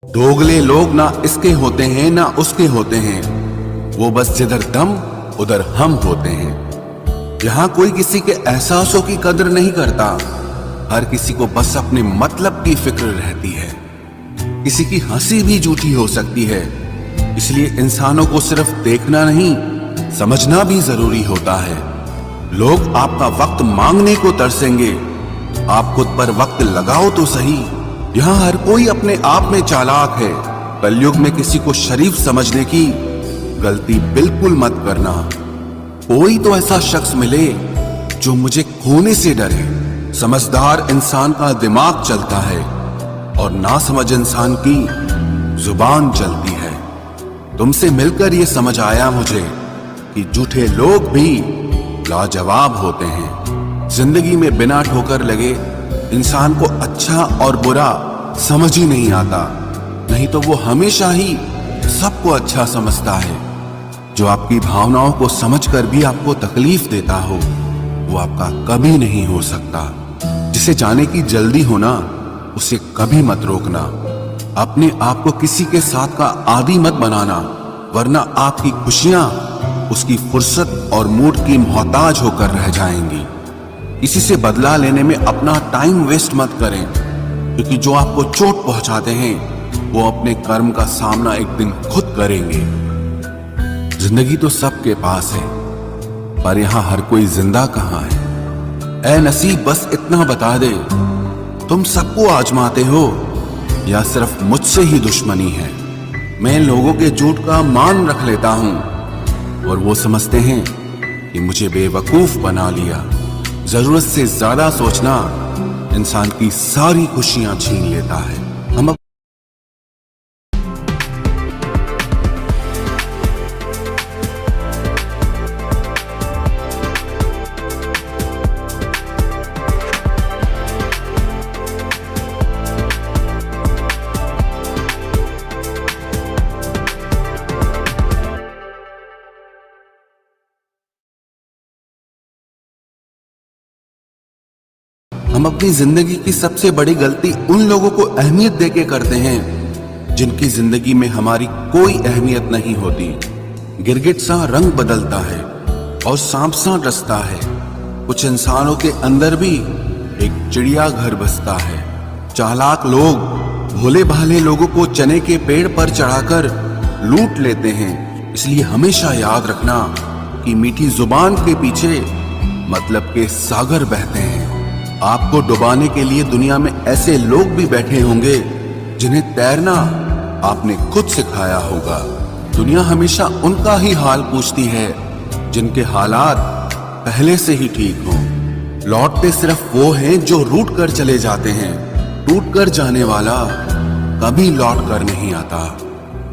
दोगले लोग ना इसके होते हैं ना उसके होते हैं, वो बस जिधर दम उधर हम होते हैं। यहाँ कोई किसी के एहसासों की कदर नहीं करता, हर किसी को बस अपने मतलब की फिक्र रहती है। किसी की हंसी भी झूठी हो सकती है, इसलिए इंसानों को सिर्फ देखना नहीं समझना भी जरूरी होता है। लोग आपका वक्त मांगने को तरसेंगे, आप खुद पर वक्त लगाओ तो सही। यहाँ हर कोई अपने आप में चालाक है, कलयुग में किसी को शरीफ समझने की गलती बिल्कुल मत करना। कोई तो ऐसा शख्स मिले जो मुझे खोने से डरे। समझदार इंसान का दिमाग चलता है और नासमझ इंसान की जुबान चलती है। तुमसे मिलकर ये समझ आया मुझे कि झूठे लोग भी लाजवाब होते हैं। जिंदगी में बिना ठोकर लगे इंसान को अच्छा और बुरा समझ ही नहीं आता, नहीं तो वो हमेशा ही सबको अच्छा समझता है। जो आपकी भावनाओं को समझकर भी आपको तकलीफ देता हो, वो आपका कभी नहीं हो सकता। जिसे जाने की जल्दी होना, उसे कभी मत रोकना। अपने आप को किसी के साथ का आदी मत बनाना, वरना आपकी खुशियां उसकी फुर्सत और मूड की मोहताज होकर रह जाएंगी। किसी से बदला लेने में अपना टाइम वेस्ट मत करें, क्योंकि जो आपको चोट पहुंचाते हैं वो अपने कर्म का सामना एक दिन खुद करेंगे। जिंदगी तो सबके पास है, पर यहां हर कोई जिंदा कहां है। ऐ नसीब बस इतना बता दे, तुम सबको आजमाते हो या सिर्फ मुझसे ही दुश्मनी है। मैं लोगों के झूठ का मान रख लेता हूं और वो समझते हैं कि मुझे बेवकूफ बना लिया। जरूरत से ज्यादा सोचना इंसान की सारी खुशियां छीन लेता है। हम अपनी जिंदगी की सबसे बड़ी गलती उन लोगों को अहमियत देके करते हैं जिनकी जिंदगी में हमारी कोई अहमियत नहीं होती। गिरगिट सा रंग बदलता है और सांप सा डसता है। कुछ इंसानों के अंदर भी एक चिड़िया घर बसता है। चालाक लोग भोले भाले लोगों को चने के पेड़ पर चढ़ाकर लूट लेते हैं। इसलिए हमेशा याद रखना कि मीठी जुबान के पीछे मतलब के सागर बहते हैं। आपको डुबाने के लिए दुनिया में ऐसे लोग भी बैठे होंगे जिन्हें तैरना आपने खुद सिखाया होगा। दुनिया हमेशा उनका ही हाल पूछती है जिनके हालात पहले से ही ठीक हों। लौटते सिर्फ वो हैं जो रूठ कर चले जाते हैं। टूट कर जाने वाला कभी लौट कर नहीं आता।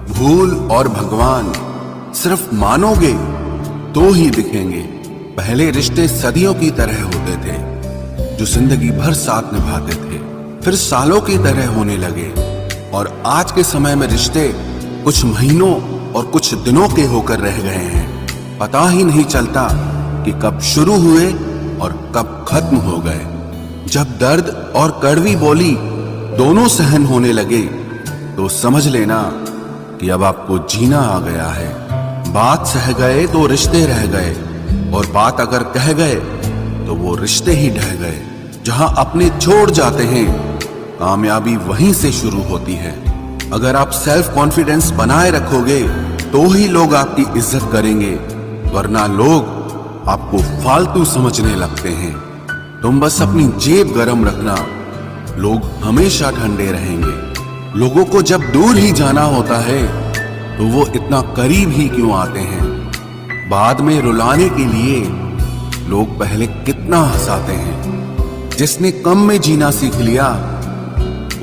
भूल और भगवान सिर्फ मानोगे तो ही दिखेंगे। पहले रिश्ते सदियों की तरह होते थे, जो जिंदगी भर साथ निभाते थे, फिर सालों की तरह होने लगे। और आज के समय में रिश्ते कुछ महीनों और कुछ दिनों के होकर रह गए हैं। पता ही नहीं चलता कि कब शुरू हुए और कब खत्म हो गए। जब दर्द और कड़वी बोली दोनों सहन होने लगे, तो समझ लेना कि अब आपको जीना आ गया है। बात सह गए तो रिश्ते रह गए, और बात अगर कह गए तो वो रिश्ते ही ढह गए। जहां अपने छोड़ जाते हैं, कामयाबी वहीं से शुरू होती है। अगर आप सेल्फ कॉन्फिडेंस बनाए रखोगे तो ही लोग आपकी इज्जत करेंगे, वरना लोग आपको फालतू समझने लगते हैं। तुम बस अपनी जेब गरम रखना, लोग हमेशा ठंडे रहेंगे। लोगों को जब दूर ही जाना होता है तो वो इतना करीब ही क्यों आते हैं। बाद में रुलाने के लिए लोग पहले कितना हंसाते हैं। जिसने कम में जीना सीख लिया,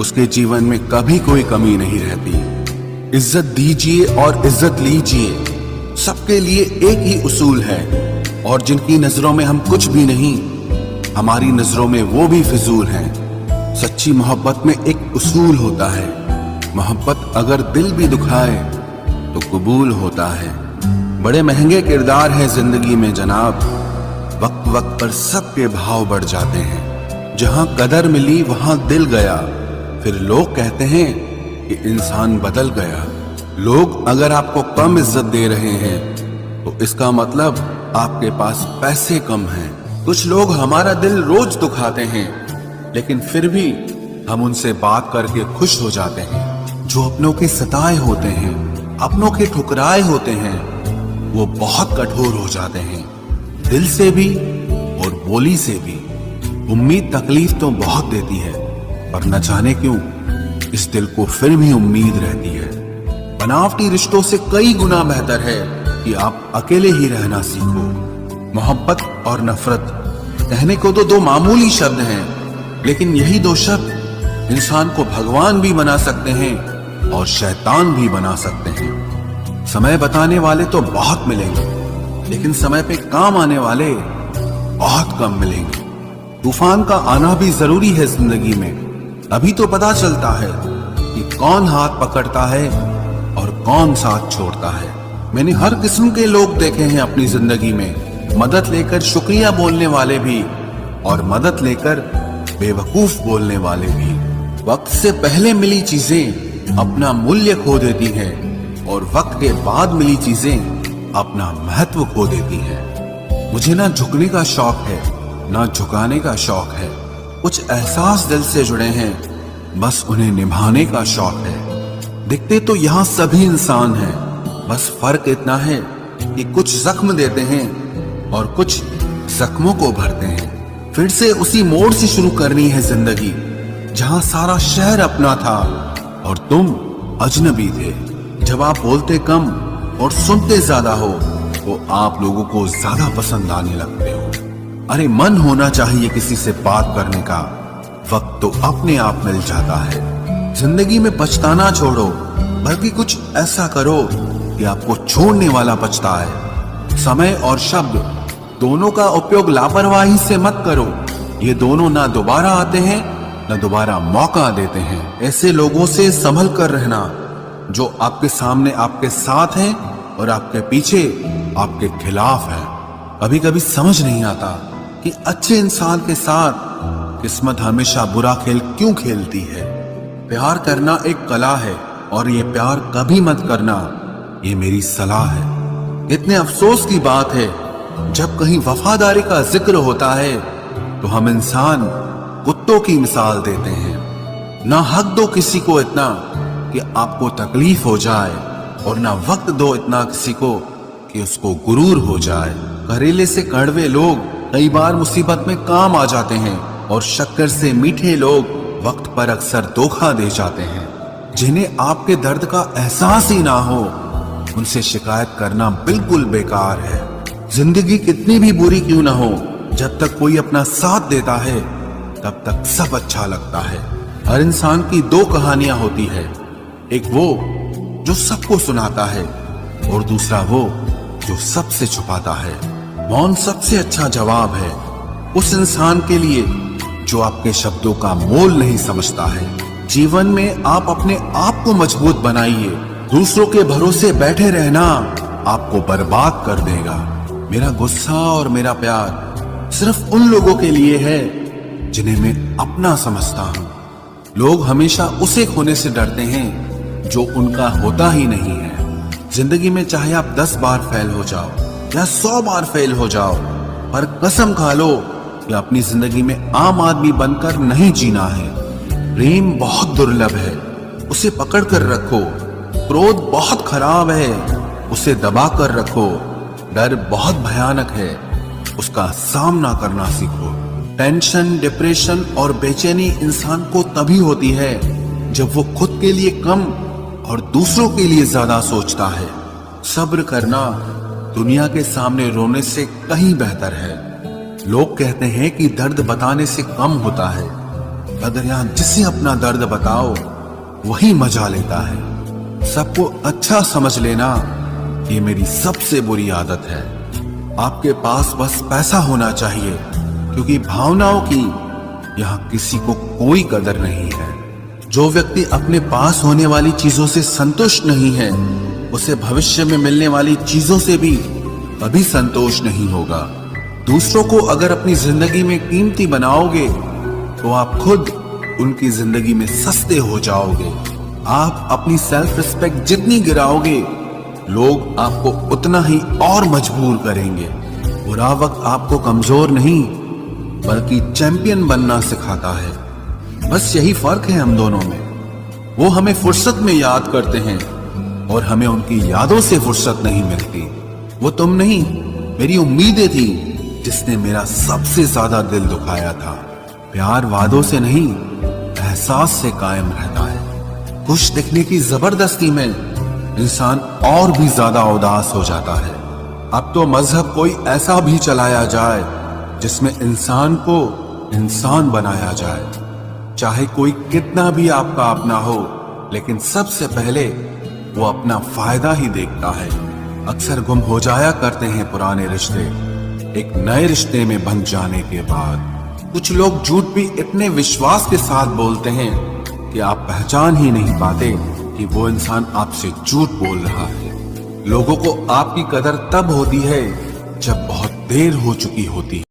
उसके जीवन में कभी कोई कमी नहीं रहती। इज्जत दीजिए और इज्जत लीजिए, सबके लिए एक ही उसूल है। और जिनकी नजरों में हम कुछ भी नहीं, हमारी नजरों में वो भी फिजूल हैं। सच्ची मोहब्बत में एक उसूल होता है, मोहब्बत अगर दिल भी दुखाए तो कबूल होता है। बड़े महंगे किरदार है जिंदगी में जनाब, वक्त वक्त पर सबके भाव बढ़ जाते हैं। जहां कदर मिली वहां दिल गया, फिर लोग कहते हैं कि इंसान बदल गया। लोग अगर आपको कम इज्जत दे रहे हैं तो इसका मतलब आपके पास पैसे कम हैं। कुछ लोग हमारा दिल रोज दुखाते हैं, लेकिन फिर भी हम उनसे बात करके खुश हो जाते हैं। जो अपनों के सताए होते हैं, अपनों के ठुकराए होते हैं, वो बहुत कठोर हो जाते हैं, दिल से भी और बोली से भी। उम्मीद तकलीफ तो बहुत देती है, पर न जाने क्यों इस दिल को फिर भी उम्मीद रहती है। बनावटी रिश्तों से कई गुना बेहतर है कि आप अकेले ही रहना सीखो। मोहब्बत और नफरत कहने को तो दो मामूली शब्द हैं, लेकिन यही दो शब्द इंसान को भगवान भी बना सकते हैं और शैतान भी बना सकते हैं। समय बताने वाले तो बहुत मिलेंगे, लेकिन समय पे काम आने वाले बहुत कम मिलेंगे। तूफान का आना भी जरूरी है जिंदगी में, अभी तो पता चलता है कि कौन हाथ पकड़ता है और कौन साथ छोड़ता है। मैंने हर किस्म के लोग देखे हैं अपनी जिंदगी में, मदद लेकर शुक्रिया बोलने वाले भी और मदद लेकर बेवकूफ बोलने वाले भी। वक्त से पहले मिली चीजें अपना मूल्य खो देती हैं और वक्त के बाद मिली चीजें अपना महत्व खो देती हैं। मुझे ना झुकने का शौक है, ना झुकाने का शौक है। कुछ एहसास दिल से जुड़े हैं, बस उन्हें निभाने का शौक है। दिखते तो यहाँ सभी इंसान हैं, बस फर्क इतना है कि कुछ जख्म देते हैं और कुछ जख्मों को भरते हैं। फिर से उसी मोड़ से शुरू करनी है जिंदगी, जहां सारा शहर अपना था और तुम अजनबी थे। जब आप बोलते कम और सुनते ज्यादा हो तो आप लोगों को ज्यादा पसंद आने लगते हो। अरे मन होना चाहिए किसी से बात करने का, वक्त तो अपने आप मिल जाता है। जिंदगी में पछताना छोड़ो, बल्कि कुछ ऐसा करो कि आपको छोड़ने वाला पछताए। समय और शब्द दोनों का उपयोग लापरवाही से मत करो, ये दोनों ना दोबारा आते हैं न दोबारा मौका देते हैं। ऐसे लोगों से संभल कर रहना जो आपके सामने आपके साथ हैं और आपके पीछे आपके खिलाफ है। कभी कभी समझ नहीं आता कि अच्छे इंसान के साथ किस्मत हमेशा बुरा खेल क्यों खेलती है। प्यार करना एक कला है और ये प्यार कभी मत करना, ये मेरी सलाह है। इतने अफसोस की बात है, जब कहीं वफादारी का जिक्र होता है तो हम इंसान कुत्तों की मिसाल देते हैं। ना हक दो किसी को इतना कि आपको तकलीफ हो जाए, और ना वक्त दो इतना किसी को कि उसको गुरूर हो जाए। करेले से कड़वे लोग कई बार मुसीबत में काम आ जाते हैं, और शक्कर से मीठे लोग वक्त पर अक्सर धोखा दे जाते हैं। जिन्हें आपके दर्द का एहसास ही ना हो, उनसे शिकायत करना बिल्कुल बेकार है। जिंदगी कितनी भी बुरी क्यों ना हो, जब तक कोई अपना साथ देता है तब तक सब अच्छा लगता है। हर इंसान की दो कहानियां होती है, एक वो जो सबको सुनाता है और दूसरा वो जो सबसे छुपाता है। मौन सबसे अच्छा जवाब है उस इंसान के लिए जो आपके शब्दों का मोल नहीं समझता है। जीवन में आप अपने आप को मजबूत बनाइए, दूसरों के भरोसे बैठे रहना आपको बर्बाद कर देगा। मेरा गुस्सा और मेरा प्यार सिर्फ उन लोगों के लिए है जिन्हें मैं अपना समझता हूँ। लोग हमेशा उसे खोने से डरते हैं जो उनका होता ही नहीं है। जिंदगी में चाहे आप 10 बार फेल हो जाओ या 100 बार फेल हो जाओ, पर कसम खा लो कि अपनी जिंदगी में आम आदमी बनकर नहीं जीना है। प्रेम बहुत दुर्लभ है, उसे पकड़ कर रखो। क्रोध बहुत खराब है, उसे दबा कर रखो। डर बहुत भयानक है, उसका सामना करना सीखो। टेंशन, डिप्रेशन और बेचैनी इंसान को तभी होती है जब वो खुद के लिए कम और दूसरों के लिए ज्यादा सोचता है। सब्र करना दुनिया के सामने रोने से कहीं बेहतर है। लोग कहते हैं कि दर्द बताने से कम होता है, मगर यहाँ जिसे अपना दर्द बताओ वही मजा लेता है। सबको अच्छा समझ लेना ये मेरी सबसे बुरी आदत है। आपके पास बस पैसा होना चाहिए, क्योंकि भावनाओं की यहाँ किसी को कोई कदर नहीं है। जो व्यक्ति अपने पास होने वाली चीजों से संतुष्ट नहीं है, उसे भविष्य में मिलने वाली चीजों से भी कभी संतोष नहीं होगा। दूसरों को अगर अपनी जिंदगी में कीमती बनाओगे तो आप खुद उनकी जिंदगी में सस्ते हो जाओगे। आप अपनी सेल्फ रिस्पेक्ट जितनी गिराओगे, लोग आपको उतना ही और मजबूर करेंगे। बुरा वक्त आपको कमजोर नहीं बल्कि चैंपियन बनना सिखाता है। बस यही फर्क है हम दोनों में। वो हमें फुर्सत में याद करते हैं और हमें उनकी यादों से फुर्सत नहीं मिलती। वो तुम नहीं, मेरी उम्मीदें थी जिसने मेरा सबसे ज्यादा दिल दुखाया था। प्यार वादों से नहीं, एहसास से कायम रहता है। खुश दिखने की जबरदस्ती में इंसान और भी ज्यादा उदास हो जाता है। अब तो मजहब कोई ऐसा भी चलाया जाए जिसमें इंसान को इंसान बनाया जाए। चाहे कोई कितना भी आपका अपना हो, लेकिन सबसे पहले वो अपना फायदा ही देखता है। अक्सर गुम हो जाया करते हैं पुराने रिश्ते एक नए रिश्ते में बन जाने के बाद। कुछ लोग झूठ भी इतने विश्वास के साथ बोलते हैं कि आप पहचान ही नहीं पाते कि वो इंसान आपसे झूठ बोल रहा है। लोगों को आपकी कदर तब होती है जब बहुत देर हो चुकी होती है।